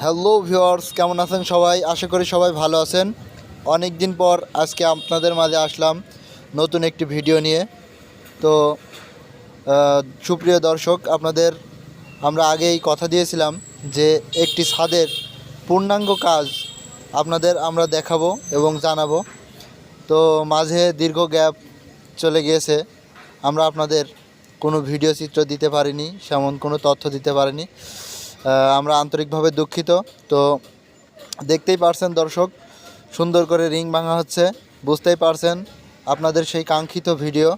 Hello viewers, কেমন আছেন সবাই? আশা করি সবাই ভালো আছেন। অনেক দিন পর আজকে আপনাদের মাঝে আসলাম নতুন একটি ভিডিও নিয়ে। তো সুপ্রিয় দর্শক, আপনাদের আমরা আগেই কথা দিয়েছিলাম যে একটি ছাদের পূর্ণাঙ্গ কাজ আপনাদের আমরা দেখাবো এবং জানাবো। তো মাঝে দীর্ঘ গ্যাপ চলে গিয়েছে, আমরা আপনাদের কোনো ভিডিও চিত্র দিতে পারিনি, সেমন কোনো তথ্য দিতে পারিনি। আমরা আন্তরিকভাবে দুঃখিত। তো দেখতেই পারছেন দর্শক, সুন্দর করে রিং ভাঙা হচ্ছে। বুঝতেই পারছেন আপনাদের সেই কাঙ্ক্ষিত ভিডিও,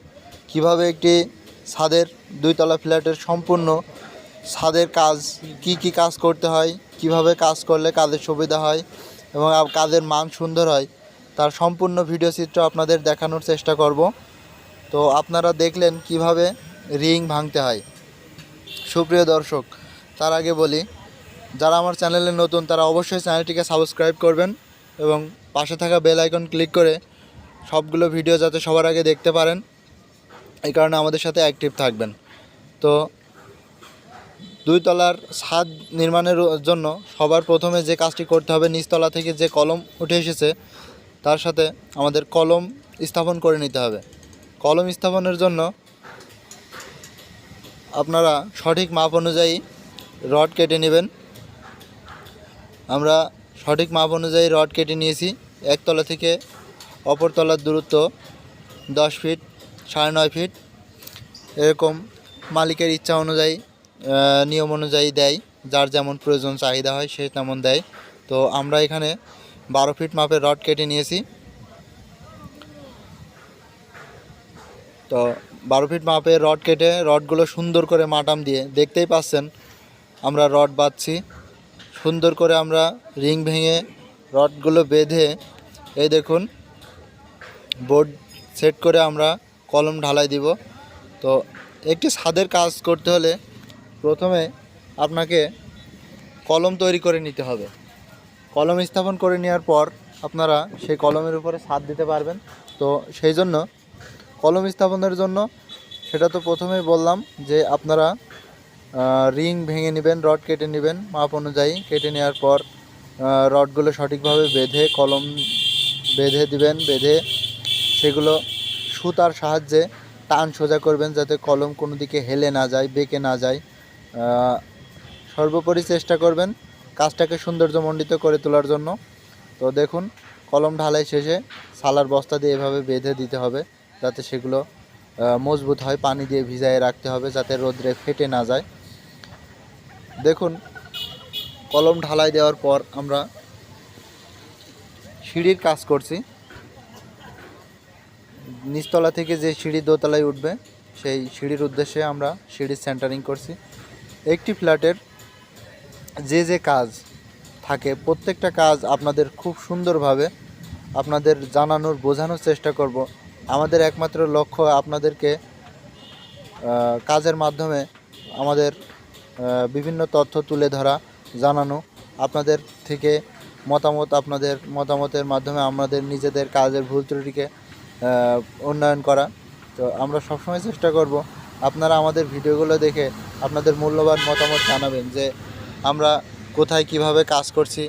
কিভাবে একটি ছাদের দুইতলা ফ্ল্যাটের সম্পূর্ণ ছাদের কাজ, কি কাজ করতে হয়, কিভাবে কাজ করলে কাজের সুবিধা হয় এবং কাজের মান সুন্দর হয়, তার সম্পূর্ণ ভিডিও চিত্র আপনাদের দেখানোর চেষ্টা করব। তো আপনারা দেখলেন কিভাবে রিং ভাঙতে হয়। সুপ্রিয় দর্শক, তার আগে বলি, যারা আমার চ্যানেলে নতুন তারা অবশ্যই চ্যানেলটিকে সাবস্ক্রাইব করবেন এবং পাশে থাকা বেল আইকন ক্লিক করে সবগুলো ভিডিও যাতে সবার আগে দেখতে পারেন, এই কারণে আমাদের সাথে অ্যাক্টিভ থাকবেন। তো দুইতলার ছাদ নির্মাণের জন্য সবার প্রথমে যে কাজটি করতে হবে, নিচতলা থেকে যে কলম উঠে এসেছে তার সাথে আমাদের কলম স্থাপন করে নিতে হবে। কলম স্থাপনের জন্য আপনারা সঠিক মাপ অনুযায়ী রড কেটে নেবেন। আমরা সঠিক মাপ অনুযায়ী রড কেটে নিয়েছি। একতলা থেকে অপর তলার দূরত্ব 10 ফিট, 9.5 ফিট, এরকম মালিকের ইচ্ছা অনুযায়ী, নিয়ম অনুযায়ী দেয়। যার যেমন প্রয়োজন চাহিদা হয় সে তেমন দেয়। তো আমরা এখানে 12 ফিট মাপের রড কেটে নিয়েছি। তো 12 ফিট মাপের রড কেটে রডগুলো সুন্দর করে মাটাম দিয়ে, দেখতেই পাচ্ছেন আমরা রড বাঁধছি। সুন্দর করে আমরা রিং ভেঙে রডগুলো বেঁধে, এই দেখুন বোর্ড সেট করে আমরা কলম ঢালাই দিব। তো একটি ছাদের কাজ করতে হলে প্রথমে আপনাকে কলম তৈরি করে নিতে হবে। কলম স্থাপন করে নেওয়ার পর আপনারা সেই কলমের উপরে ছাদ দিতে পারবেন। তো সেই জন্য কলম স্থাপনের জন্য, সেটা তো প্রথমেই বললাম যে আপনারা রিং ভেঙে নেবেন, রড কেটে নেবেন মাপ অনুযায়ী। কেটে নেওয়ার পর রডগুলো সঠিকভাবে বেঁধে কলম বেঁধে দিবেন। বেঁধে সেগুলো সুতার সাহায্যে টান সোজা করবেন, যাতে কলম কোনো দিকে হেলে না যায়, বেঁকে না যায়। সর্বোপরি চেষ্টা করবেন কাজটাকে সৌন্দর্যমণ্ডিত করে তোলার জন্য। তো দেখুন, কলম ঢালাই শেষে সালার বস্তা দিয়ে এভাবে বেঁধে দিতে হবে, যাতে সেগুলো মজবুত হয়। পানি দিয়ে ভিজায় রাখতে হবে যাতে রোদ্রে ফেটে না যায়। দেখুন, কলম ঢালাই দেওয়ার পর আমরা সিঁড়ির কাজ করছি। নিচতলা থেকে যে সিঁড়ি দোতলায় উঠবে, সেই সিঁড়ির উদ্দেশ্যে আমরা সিঁড়ির সেন্টারিং করছি। একটি ফ্ল্যাটের যে কাজ থাকে, প্রত্যেকটা কাজ আপনাদের খুব সুন্দরভাবে আপনাদের জানানোর, বোঝানোর চেষ্টা করব। আমাদের একমাত্র লক্ষ্য আপনাদেরকে কাজের মাধ্যমে আমাদের বিভিন্ন তথ্য তুলে ধরা, জানানো, আপনাদের থেকে মতামত, আপনাদের মতামতের মাধ্যমে আমাদের নিজেদের কাজের ভুল ত্রুটিকে উন্নয়ন করা। তো আমরা সবসময় চেষ্টা করব আপনারা আমাদের ভিডিওগুলো দেখে আপনাদের মূল্যবান মতামত জানাবেন, যে আমরা কোথায় কিভাবে কাজ করছি,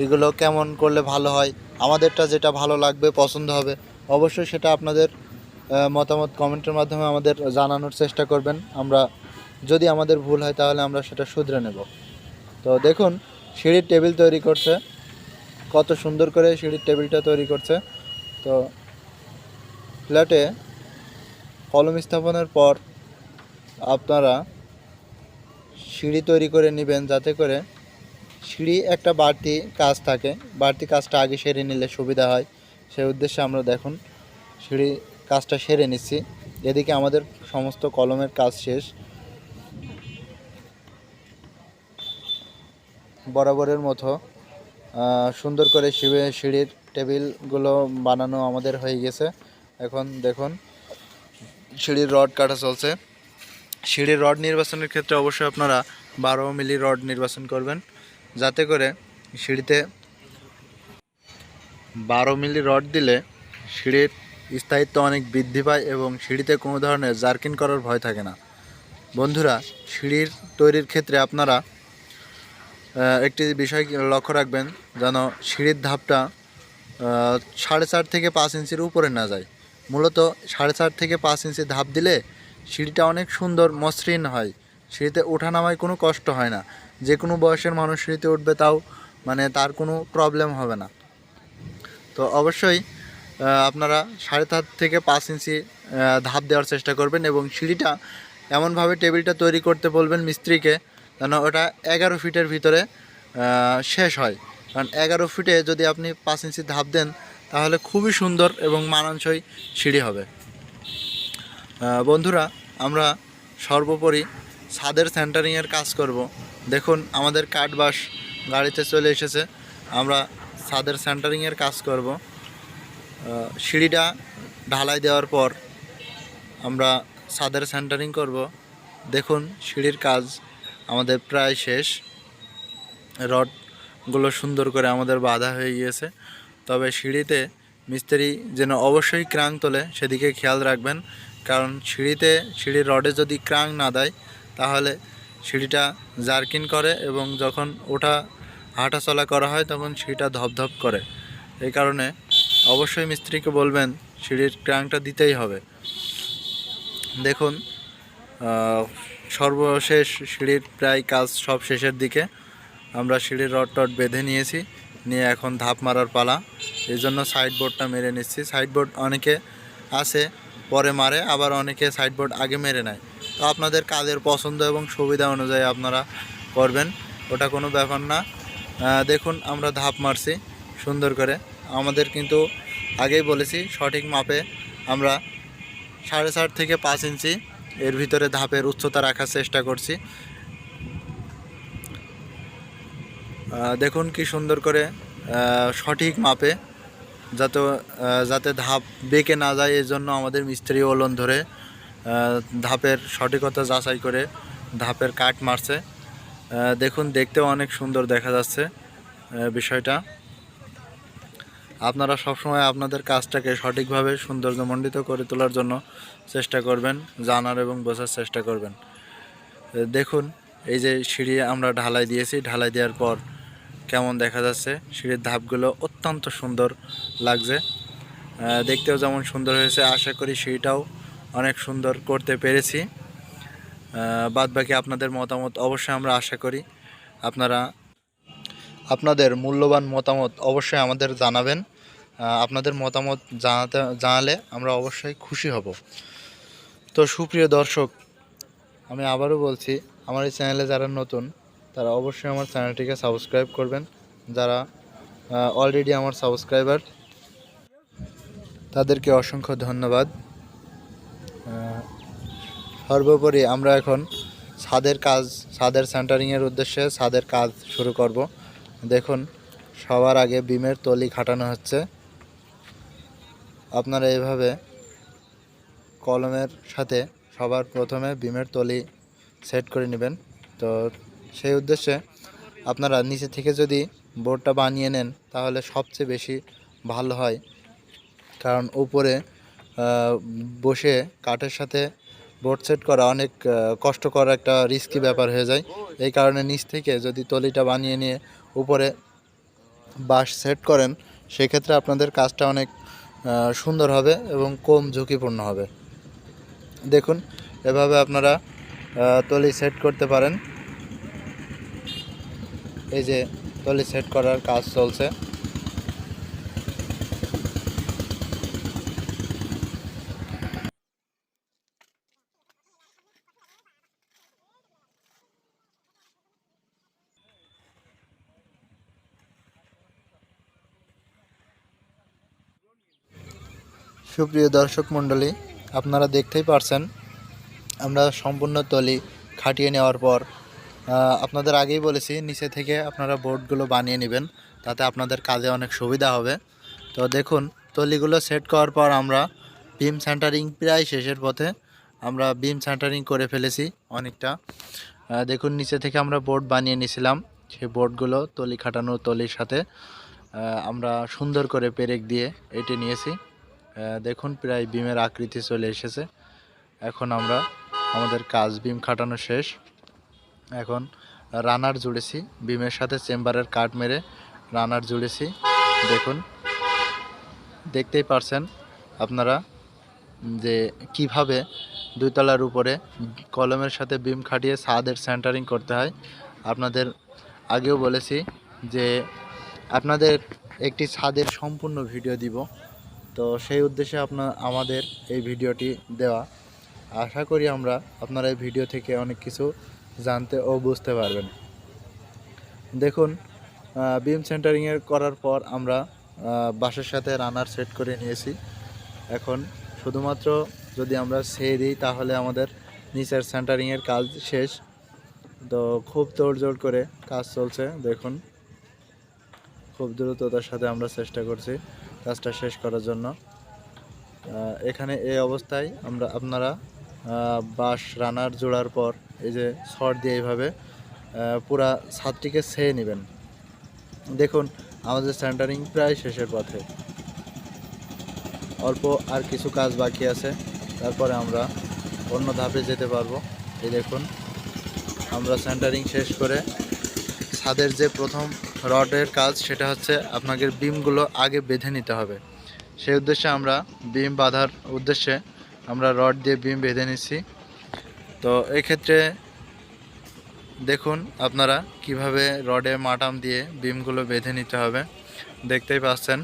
এগুলো কেমন করলে ভালো হয়, আমাদেরটা যেটা ভালো লাগবে, পছন্দ হবে, অবশ্যই সেটা আপনাদের মতামত কমেন্টের মাধ্যমে আমাদের জানানোর চেষ্টা করবেন। আমরা যদি আমাদের ভুল হয় তাহলে আমরা সেটা শুধরে নেব। তো দেখুন, সিঁড়ির টেবিল তৈরি করছে, কত সুন্দর করে সিঁড়ির টেবিলটা তৈরি করছে। তো ফ্ল্যাটে কলম স্থাপনের পর আপনারা সিঁড়ি তৈরি করে নেবেন, যাতে করে সিঁড়ি একটা বাড়তি কাজ থাকে, বাড়তি কাজটা আগে সেরে নিলে সুবিধা হয়। সেই উদ্দেশ্যে আমরা দেখুন সিঁড়ি কাজটা সেরে নিচ্ছি। এদিকে আমাদের সমস্ত কলমের কাজ শেষ। বরাবরের মতো সুন্দর করে সিঁড়ির টেবিলগুলো বানানো আমাদের হয়ে গেছে। এখন দেখুন সিঁড়ির রড কাটা চলছে। সিঁড়ির রড নির্বাচনের ক্ষেত্রে অবশ্যই আপনারা 12 মিলি রড নির্বাচন করবেন, যাতে করে সিঁড়িতে 12 মিলি রড দিলে সিঁড়ির স্থায়িত্ব অনেক বৃদ্ধি পায় এবং সিঁড়িতে কোনো ধরনের জার্কিং করার ভয় থাকে না। বন্ধুরা, সিঁড়ির তৈরির ক্ষেত্রে আপনারা একটি বিষয় লক্ষ্য রাখবেন যেন সিঁড়ির ধাপটা 4.5 থেকে 5 ইঞ্চির উপরে না যায়। মূলত 4.5 থেকে 5 ইঞ্চি ধাপ দিলে সিঁড়িটা অনেক সুন্দর মসৃণ হয়, সিঁড়িতে ওঠানামায় কোনো কষ্ট হয় না। যে কোনো বয়সের মানুষ সিঁড়িতে উঠবে, তাও মানে তার কোনো প্রবলেম হবে না। তো অবশ্যই আপনারা 4.5 থেকে 5 ইঞ্চি ধাপ দেওয়ার চেষ্টা করবেন এবং সিঁড়িটা এমনভাবে টেবিলটা তৈরি করতে বলবেন মিস্ত্রিকে যেন ওটা 11 ফিটের ভিতরে শেষ হয়। কারণ 11 ফিটে যদি আপনি 5 ইঞ্চি ধাপ দেন তাহলে খুবই সুন্দর এবং মানানসই সিঁড়ি হবে। বন্ধুরা, আমরা সর্বোপরি ছাদের সেন্টারিংয়ের কাজ করব। দেখুন আমাদের কাঠবাস গাড়িতে চলে এসেছে, আমরা ছাদের সেন্টারিংয়ের কাজ করব। সিঁড়িটা ঢালাই দেওয়ার পর আমরা ছাদের সেন্টারিং করব। দেখুন সিঁড়ির কাজ আমাদের প্রায় শেষ, রডগুলো সুন্দর করে আমাদের বাঁধা হয়ে গিয়েছে। তবে সিঁড়িতে মিস্ত্রি যেন অবশ্যই ক্রাং তোলে সেদিকে খেয়াল রাখবেন, কারণ সিঁড়ির রডে যদি ক্রাং না দেয় তাহলে সিঁড়িটা জার্কিন করে এবং যখন ওঠা হাঁটাচলা করা হয় তখন সিঁড়িটা ধপধপ করে। এই কারণে অবশ্যই মিস্ত্রিকে বলবেন সিঁড়ির ক্রাংটা দিতেই হবে। দেখুন সর্বশেষ সিঁড়ির প্রায় কাজ সব শেষের দিকে, আমরা সিঁড়ির রড টড বেঁধে নিয়েছি, নিয়ে এখন ধাপ মারার পালা। এই জন্য সাইড বোর্ডটা মেরে নিচ্ছি। সাইড বোর্ড অনেকে আছে পরে মারে, আবার অনেকে সাইড বোর্ড আগে মেরে নেয়। তো আপনাদের কাজের পছন্দ এবং সুবিধা অনুযায়ী আপনারা করবেন, ওটা কোনো ব্যাপার না। দেখুন আমরা ধাপ মারছি সুন্দর করে। আমাদের কিন্তু আগেই বলেছি সঠিক মাপে আমরা 4.5 থেকে 5 ইঞ্চি এর ভিতরে ধাপের উচ্চতা রাখার চেষ্টা করছি। দেখুন কি সুন্দর করে সঠিক মাপে, যাতে ধাপ বেঁকে না যায়, এই জন্য আমাদের মিস্ত্রি ওলন ধরে ধাপের সঠিকতা যাচাই করে ধাপের কাট মারছে। দেখুন দেখতেও অনেক সুন্দর দেখা যাচ্ছে বিষয়টা। আপনারা সবসময় আপনাদের কাজটাকে সঠিকভাবে সৌন্দর্যমণ্ডিত করে তোলার জন্য চেষ্টা করবেন, জানার এবং বোঝার চেষ্টা করবেন। দেখুন এই যে সিঁড়ি আমরা ঢালাই দিয়েছি, ঢালাই দেওয়ার পর কেমন দেখা যাচ্ছে, সিঁড়ির ধাপগুলো অত্যন্ত সুন্দর লাগছে, দেখতেও যেমন সুন্দর হয়েছে। আশা করি সিঁড়িটাও অনেক সুন্দর করতে পেরেছি। বাদবাকি আপনাদের মতামত অবশ্যই আমরা আশা করি আপনাদের মূল্যবান মতামত অবশ্যই আমাদের জানাবেন। আপনাদের মতামত জানালে আমরা অবশ্যই খুশি হব। তো সুপ্রিয় দর্শক, আমি আবারও বলছি, আমার এই চ্যানেলে যারা নতুন তারা অবশ্যই আমার চ্যানেলটিকে সাবস্ক্রাইব করবেন। যারা অলরেডি আমার সাবস্ক্রাইবার তাদেরকে অসংখ্য ধন্যবাদ। সর্বোপরি আমরা এখন ছাদের সেন্টারিংয়ের উদ্দেশ্যে ছাদের কাজ শুরু করব। দেখুন সবার আগে বিমের তলি খাটানো হচ্ছে। আপনারা এইভাবে কলমের সাথে সবার প্রথমে বিমের তলি সেট করে নেবেন। তো সেই উদ্দেশ্যে আপনারা নিচে থেকে যদি বোর্ডটা বানিয়ে নেন তাহলে সবচেয়ে বেশি ভালো হয়, কারণ উপরে বসে কাঠের সাথে বোর্ড সেট করা অনেক কষ্টকর একটা রিস্কি ব্যাপার হয়ে যায়। এই কারণে নিচ থেকে যদি তলিটা বানিয়ে নিয়ে উপরে বাঁশ সেট করেন সেক্ষেত্রে আপনাদের কাজটা অনেক সুন্দর হবে এবং কম ঝুঁকিপূর্ণ হবে। দেখুন এভাবে আপনারা তলি সেট করতে পারেন। এই যে তলি সেট করার কাজ চলছে। সুপ্রিয় দর্শক মণ্ডলী, আপনারা দেখতেই পারছেন আমরা সম্পূর্ণ তলি খাটিয়ে নেওয়ার পর আপনাদের আগেই বলেছি নিচে থেকে আপনারা বোর্ডগুলো বানিয়ে নেবেন, তাতে আপনাদের কাজে অনেক সুবিধা হবে। তো দেখুন তলিগুলো সেট করার পর আমরা বিম সেন্টারিং প্রায় শেষের পথে, আমরা বিম সেন্টারিং করে ফেলেছি অনেকটা। দেখুন নিচে থেকে আমরা বোর্ড বানিয়ে নিয়েছিলাম, সেই বোর্ডগুলো তলি খাটানো তলির সাথে আমরা সুন্দর করে পেরেক দিয়ে এঁটে নিয়েছি। দেখুন প্রায় বিমের আকৃতি চলে এসেছে। এখন আমরা আমাদের কাজ বিম খাটানো শেষ, এখন রানার জুড়েছি, বিমের সাথে চেম্বারের কাট মেরে রানার জুড়েছি। দেখুন, দেখতেই পারছেন আপনারা যে কিভাবে 2 তলার উপরে কলমের সাথে বিম খাটিয়ে ছাদের সেন্টারিং করতে হয়। আপনাদের আগেও বলেছি যে আপনাদের একটি ছাদের সম্পূর্ণ ভিডিও দিব, তো সেই উদ্দেশ্যে আমাদের এই ভিডিওটি দেওয়া। আশা করি আপনারা এই ভিডিও থেকে অনেক কিছু জানতে ও বুঝতে পারবেন। দেখুন, বিম সেন্টারিংয়ের করার পর আমরা বাঁশের সাথে রানার সেট করে নিয়েছি। এখন শুধুমাত্র যদি আমরা ছেয়ে দিই তাহলে আমাদের নিচের সেন্টারিংয়ের কাজ শেষ। তো খুব তোড়জোড় করে কাজ চলছে। দেখুন, খুব দ্রুততার সাথে আমরা চেষ্টা করছি কাজটা শেষ করার জন্য। এখানে এই অবস্থায় আপনারা বাঁশ রানার জোড়ার পর এই যে ছড় দিয়ে এইভাবে পুরা ছাদটিকে ছেয়ে নেবেন। দেখুন, আমাদের সেন্টারিং প্রায় শেষের পথে, অল্প আর কিছু কাজ বাকি আছে, তারপরে আমরা অন্য ধাপে যেতে পারবো। এই দেখুন, আমরা সেন্টারিং শেষ করে ছাদের যে প্রথম রডের কাজ সেটা হচ্ছে আপনাকে বিমগুলো আগে বেঁধে নিতে হবে। সেই উদ্দেশ্যে আমরা বিম বাঁধার উদ্দেশ্যে আমরা রড দিয়ে বিম বেঁধে নিচ্ছি। তো এক্ষেত্রে দেখুন আপনারা কিভাবে রডে মাটাম দিয়ে বিমগুলো বেঁধে নিতে হবে। দেখতেই পাচ্ছেন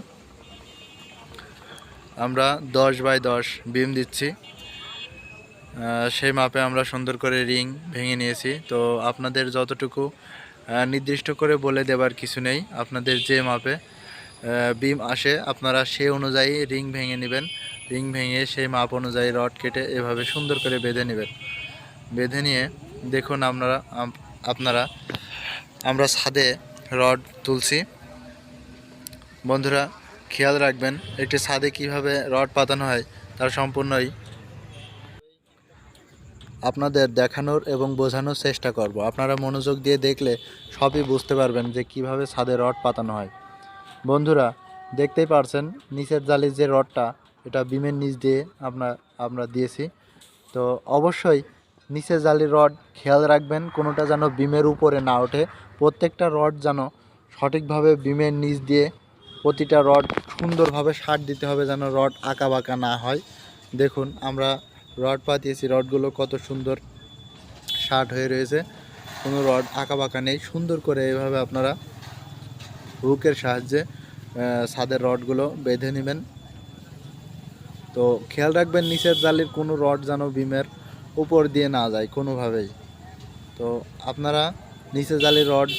আমরা 10 বাই 10 বিম দিচ্ছি, সেই মাপে আমরা সুন্দর করে রিং ভেঙে নিয়েছি। তো আপনাদের যতটুকু নির্দিষ্ট করে বলে দেবার কিছু নেই, আপনাদের যে মাপে বিম আসে আপনারা সেই অনুযায়ী রিং ভেঙে নেবেন। রিং ভেঙে সেই মাপ অনুযায়ী রড কেটে এভাবে সুন্দর করে বেঁধে নেবেন। বেঁধে নিয়ে দেখুন আপনারা আমরা ছাদে রড তুলছি। বন্ধুরা খেয়াল রাখবেন, একটি ছাদে কিভাবে রড পাতানো হয় তার সম্পূর্ণই আপনাদের দেখানোর এবং বোঝানোর চেষ্টা করব। আপনারা মনোযোগ দিয়ে দেখলে সবই বুঝতে পারবেন যে কিভাবে ছাদে রড পাতানো হয়। বন্ধুরা দেখতেই পারছেন নিচের জালির যে রডটা, এটা বিমের নিচ দিয়ে আমরা দিয়েছি। তো অবশ্যই নিচের জালির রড খেয়াল রাখবেন কোনোটা যেন বিমের উপরে না ওঠে। প্রত্যেকটা রড যেন সঠিকভাবে বিমের নিচ দিয়ে প্রতিটা রড সুন্দরভাবে সার দিতে হবে, যেন রড আঁকা বাঁকা না হয়। দেখুন আমরা রড পাতিয়েছি, রডগুলো কত সুন্দর শার্ট হয়ে রয়েছে, কোনো রড আঁকা বাঁকা নেই। সুন্দর করে এইভাবে আপনারা হুকের সাহায্যে ছাদের রডগুলো বেঁধে নেবেন। তো খেয়াল রাখবেন নিচের জালির কোনো রড যেন বিমের উপর দিয়ে না যায় কোনোভাবেই। তো আপনারা নিচের জালির রড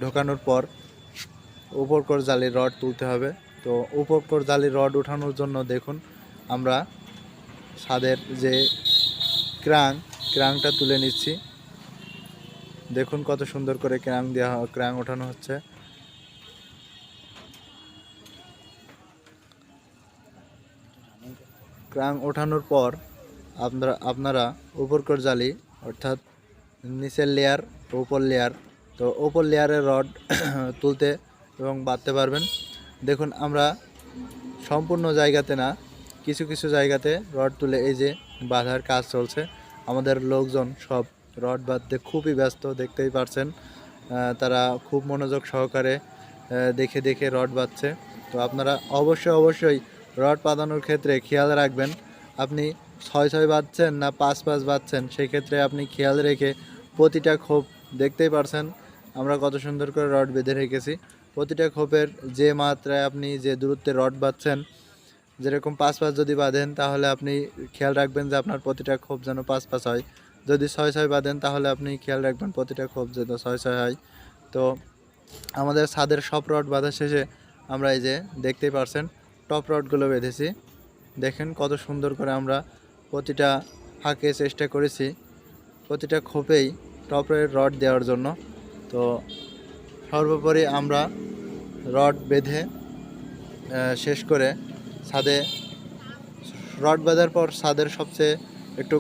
ঢোকানোর পর উপরকর জালির রড তুলতে হবে। তো উপরকর জালির রড ওঠানোর জন্য দেখুন আমরা ছাদের যে ক্রাংটা তুলে নিচ্ছি। দেখুন কত সুন্দর করে ক্রাং ওঠানো হচ্ছে। ক্রাং ওঠানোর পর আপনারা উপরকর জালি অর্থাৎ নিচের লেয়ার উপর লেয়ার, তো উপর লেয়ারের রড তুলতে এবং বাঁধতে পারবেন। দেখুন আমরা সম্পূর্ণ জায়গাতে না, কিছু কিছু জায়গাতে রড তুলে এই যে বাঁধার কাজ চলছে। আমাদের লোকজন সব রড বাঁধতে খুবই ব্যস্ত, দেখতেই পারছেন তারা খুব মনোযোগ সহকারে দেখে দেখে রড বাঁধছে। তো আপনারা অবশ্যই রড বাঁধানোর ক্ষেত্রে খেয়াল রাখবেন আপনি 6 বাঁধছেন না 5 বাঁধছেন, সেই ক্ষেত্রে আপনি খেয়াল রেখে প্রতিটা খোপ, দেখতেই পারছেন আমরা কত সুন্দর করে রড বেঁধে রেখেছি। প্রতিটা খোপের যে মাত্রায় আপনি যে দূরত্বে রড বাঁধছেন, যেরকম 5 যদি বাঁধেন তাহলে আপনি খেয়াল রাখবেন যে আপনার প্রতিটা খোপ যেন 5 হয়। যদি 6 বাঁধেন তাহলে আপনি খেয়াল রাখবেন প্রতিটা খোপ যেন 6 হয়। তো আমাদের ছাদের সব রড বাঁধা শেষে আমরা এই যে দেখতেই পারছেন টপ রডগুলো বেঁধেছি। দেখেন কত সুন্দর করে আমরা প্রতিটা ফাঁকে চেষ্টা করেছি প্রতিটা খোপেই টপের রড দেওয়ার জন্য। তো সর্বোপরি আমরা রড বেঁধে শেষ করে ছাদে রড বাঁধার পর ছাদের সবচেয়ে একটু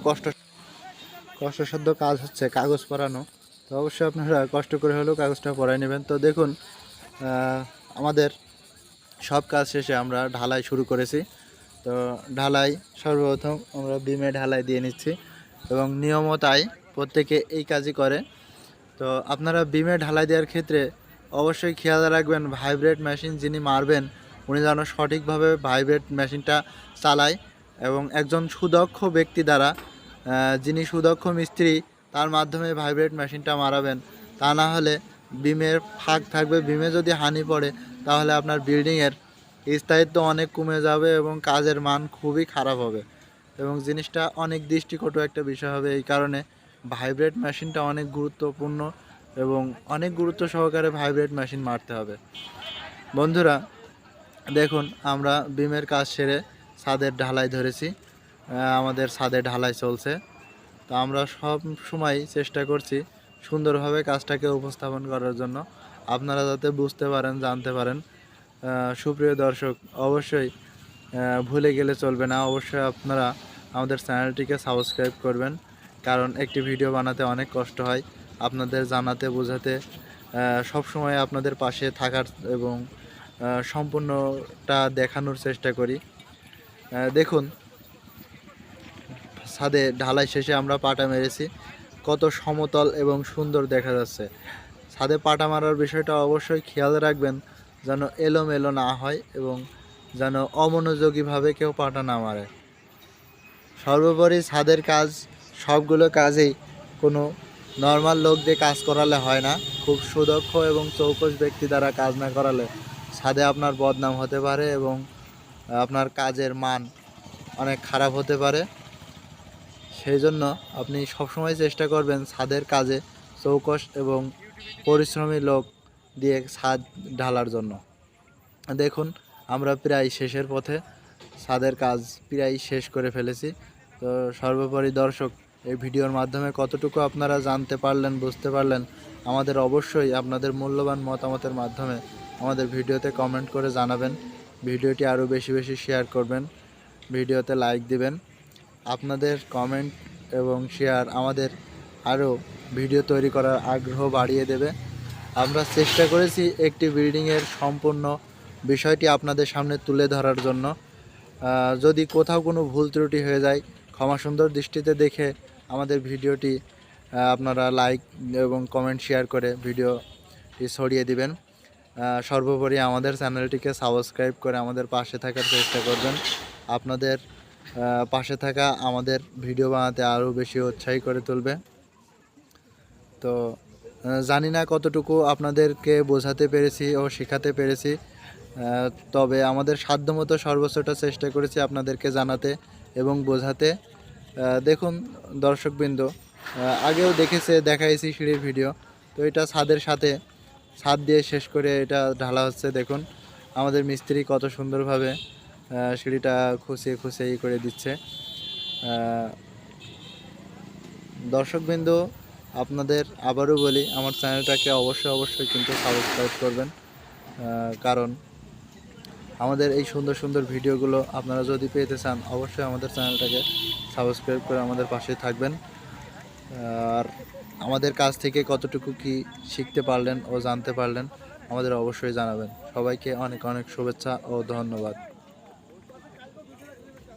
কষ্টসাধ্য কাজ হচ্ছে কাগজ পরানো। তো অবশ্যই আপনারা কষ্ট করে হলেও কাগজটা পরাই নেবেন। তো দেখুন আমাদের সব কাজ শেষে আমরা ঢালাই শুরু করেছি। তো ঢালাই সর্বপ্রথম আমরা বিমে ঢালাই দিয়ে নিচ্ছি এবং নিয়মতাই প্রত্যেকে এই কাজই করে। তো আপনারা বিমে ঢালাই দেওয়ার ক্ষেত্রে অবশ্যই খেয়াল রাখবেন ভাইব্রেট মেশিন যিনি মারবেন উনি যেন সঠিকভাবে ভাইব্রেট মেশিনটা চালায় এবং একজন সুদক্ষ ব্যক্তি দ্বারা যিনি সুদক্ষ মিস্ত্রি তার মাধ্যমে ভাইব্রেট মেশিনটা মারাবেন। তা না হলে বিমের ফাঁক থাকবে, বিমে যদি হানি পড়ে তাহলে আপনার বিল্ডিংয়ের স্থায়িত্ব অনেক কমে যাবে এবং কাজের মান খুবই খারাপ হবে এবং জিনিসটা অনেক দৃষ্টিকটু একটা বিষয় হবে। এই কারণে ভাইব্রেট মেশিনটা অনেক গুরুত্বপূর্ণ এবং অনেক গুরুত্ব সহকারে ভাইব্রেট মেশিন মারতে হবে। বন্ধুরা দেখুন, আমরা বিমের কাজ সেরে ছাদের ঢালাই ধরেছি, আমাদের ছাদে ঢালাই চলছে। তো আমরা সব সময় চেষ্টা করছি সুন্দরভাবে কাজটাকে উপস্থাপন করার জন্য, আপনারা যাতে বুঝতে পারেন, জানতে পারেন। সুপ্রিয় দর্শক, অবশ্যই ভুলে গেলে চলবে না, অবশ্যই আপনারা আমাদের চ্যানেলটিকে সাবস্ক্রাইব করবেন, কারণ একটি ভিডিও বানাতে অনেক কষ্ট হয়। আপনাদের জানাতে বোঝাতে সব সময় আপনাদের পাশে থাকার এবং সম্পূর্ণটা দেখানোর চেষ্টা করি। দেখুন, ছাদে ঢালাই শেষে আমরা পাটা মেরেছি, কত সমতল এবং সুন্দর দেখা যাচ্ছে। ছাদে পাটা মারার বিষয়টা অবশ্যই খেয়াল রাখবেন যেন এলোমেলো না হয় এবং যেন অমনোযোগীভাবে কেউ পাটা না মারে। সর্বোপরি ছাদের কাজ সবগুলো কাজেই কোনো নর্মাল লোক দিয়ে কাজ করালে হয় না, খুব সুদক্ষ এবং চৌকস ব্যক্তি দ্বারা কাজ না করালে ছাদে আপনার বদনাম হতে পারে এবং আপনার কাজের মান অনেক খারাপ হতে পারে। সেই জন্য আপনি সবসময় চেষ্টা করবেন ছাদের কাজে চৌকস এবং পরিশ্রমী লোক দিয়ে ছাদ ঢালার জন্য। দেখুন, আমরা প্রায় শেষের পথে, ছাদের কাজ প্রায় শেষ করে ফেলেছি। তো সর্বোপরি দর্শক, এই ভিডিওর মাধ্যমে কতটুকু আপনারা জানতে পারলেন, বুঝতে পারলেন, আমাদের অবশ্যই আপনাদের মূল্যবান মতামতের মাধ্যমে আমাদের ভিডিওতে কমেন্ট করে জানাবেন। ভিডিওটি আরও বেশি বেশি শেয়ার করবেন, ভিডিওতে লাইক দিবেন। আপনাদের কমেন্ট এবং শেয়ার আমাদের আরও ভিডিও তৈরি করার আগ্রহ বাড়িয়ে দেবে। আমরা চেষ্টা করেছি একটি বিল্ডিংয়ের সম্পূর্ণ বিষয়টি আপনাদের সামনে তুলে ধরার জন্য। যদি কোথাও কোনো ভুল ত্রুটি হয়ে যায়, ক্ষমা সুন্দর দৃষ্টিতে দেখে আমাদের ভিডিওটি আপনারা লাইক এবং কমেন্ট শেয়ার করে ভিডিওটি ছড়িয়ে দিবেন। সর্বোপরি আমাদের চ্যানেলটিকে সাবস্ক্রাইব করে আমাদের পাশে থাকার চেষ্টা করবেন। আপনাদের পাশে থাকা আমাদের ভিডিও বানাতে আরও বেশি উৎসাহী করে তুলবে। তো জানি না কতটুকু আপনাদেরকে বোঝাতে পেরেছি ও শেখাতে পেরেছি, তবে আমাদের সাধ্যমতো সর্বোচ্চটা চেষ্টা করেছি আপনাদেরকে জানাতে এবং বোঝাতে। দেখুন দর্শকবৃন্দ, আগেও দেখাইছি সিঁড়ির ভিডিও, তো এটা ছাদের সাথে ছাদ দিয়ে শেষ করে এটা ঢালা হচ্ছে। দেখুন আমাদের মিস্ত্রি কত সুন্দরভাবে সিঁড়িটা খুঁচিয়ে খুঁচিয়ে করে দিচ্ছে। দর্শকবৃন্দ, আপনাদের আবারও বলি, আমার চ্যানেলটাকে অবশ্যই কিন্তু সাবস্ক্রাইব করবেন, কারণ আমাদের এই সুন্দর সুন্দর ভিডিওগুলো আপনারা যদি পেতে চান অবশ্যই আমাদের চ্যানেলটাকে সাবস্ক্রাইব করে আমাদের পাশে থাকবেন। আর আমাদের কাছ থেকে কতটুকু কি শিখতে পারলেন ও জানতে পারলেন আমাদের অবশ্যই জানাবেন। সবাইকে অনেক অনেক শুভেচ্ছা ও ধন্যবাদ।